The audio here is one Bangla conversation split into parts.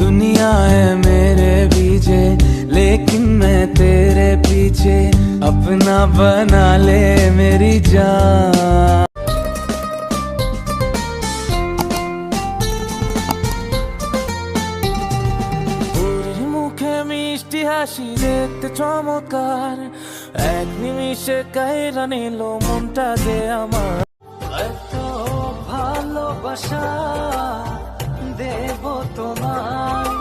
दुनिया है मेरे पीछे लेकिन मैं तेरे पीछे अपना बना ले मेरी जान। মুখে মিষ্টি হাসি দেখতে চমৎকার, এক নিমিষে কাইরা নিল মনটা যে আমার। এত ভালোবাসা দেব তোমায়,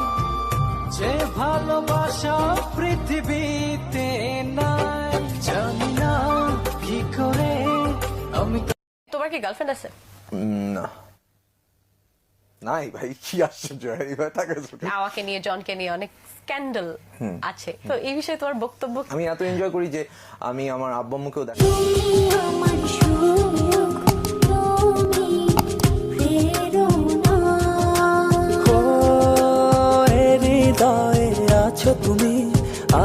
যে ভালোবাসা পৃথিবীতে নাই, জানি না কি করে আমি। তোমার কি গার্লফ্রেন্ড আছে? না নাই ভাই, কি আশ্চর্য। আমাকে নিয়ে জনকে নিয়ে অনেক স্ক্যান্ডাল আছে, তো এই বিষয়ে তোমার বক্তব্য? আমি এত এনজয় করি যে আমি আমার আব্বু আম্মুকেও দেখি। হৃদয়ে আছো তুমি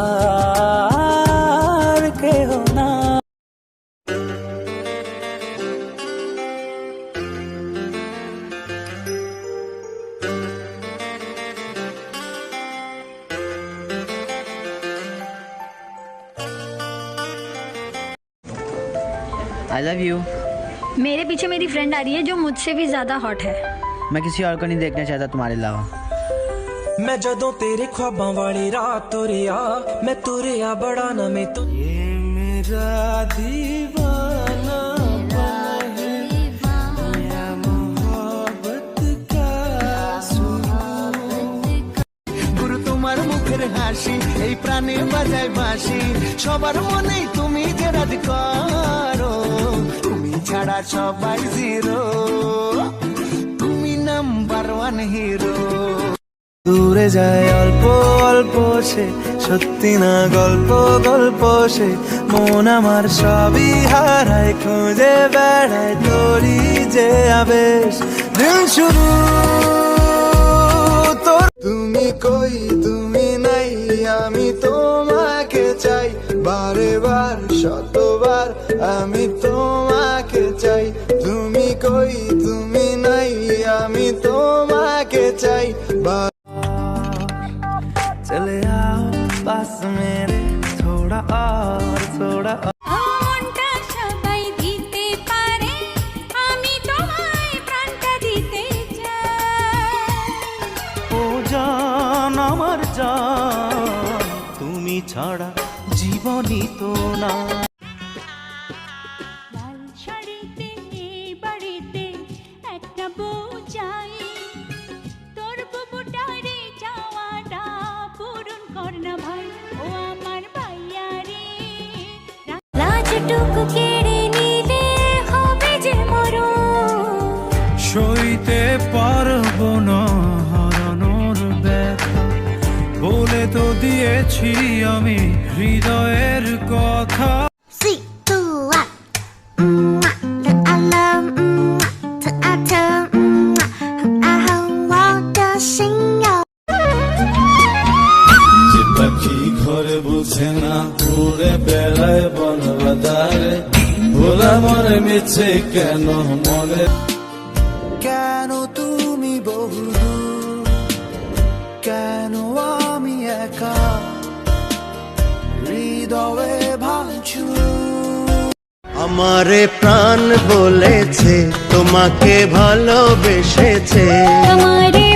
আর কেহ না। I love you। मेरे पीछे मेरी फ्रेंड आ रही है जो मुझसे भी ज्यादा हॉट है। मैं किसी और को नहीं देखना चाहता तुम्हारे अलावा। मैं जदों तेरे ख्वाबां वाली रात तुरिया, मैं तुरिया बड़ा ना मैं तो ये मेरा दीवाना है, या मोहब्बत का गुरु तुम्हार मुखेर हासि এই প্রাণে বাজায় বাঁশি, সবার মনেই তুমি যে রাজ করো, তুমি ছাড়া সবাই জিরো, তুমি নাম্বার ওয়ান হিরো। দূরে যায় অল্প অল্প সে, সত্যি না গল্প গল্প সে, মন আমার সবই হারায় খুঁজে বেড়ায় তোরই যে আবেশ, দিন শুরু তোর। তুমি কই তুমি নাই, আমি তোমাকে চাই, বারে বার শতবার আমি তোমাকে চাই। তুমি কই তুমি নাই, আমি তোমাকে চাই। चले आओ पास मेरे थोड़ा और थोड़ा और। মনটা সবাই দিতে পারে, আমি তোমায় প্রাণটা দিতে চাই। ও জান আমার জান, তুমি ছাড়া জীবনই তো না। লাল শাড়িতে বাড়িতে একটা বউ চাই, তোর বুবুটারে চাওয়াটা পূরণ কর না ভাই, ও আমার ভাইয়া রে। লাজটুকু কেড়ে নিলে হবে যে মরণ, সইতে পারবো না হারানোর ব্যথা, বলে তো দিয়েছি আমি হৃদয়ের কথা। যে পাখি ঘরে বুঝে না, উড়ে বেড়ায় বন বাদারে, ভোলা মনে মিছে কেন মনে। কেন তুমি বহুদূর, কেন আমি একা, হৃদয়ে ভাঙছু। আমারে প্রাণ বলেছে তোমাকে ভালোবেসেছে, আমারে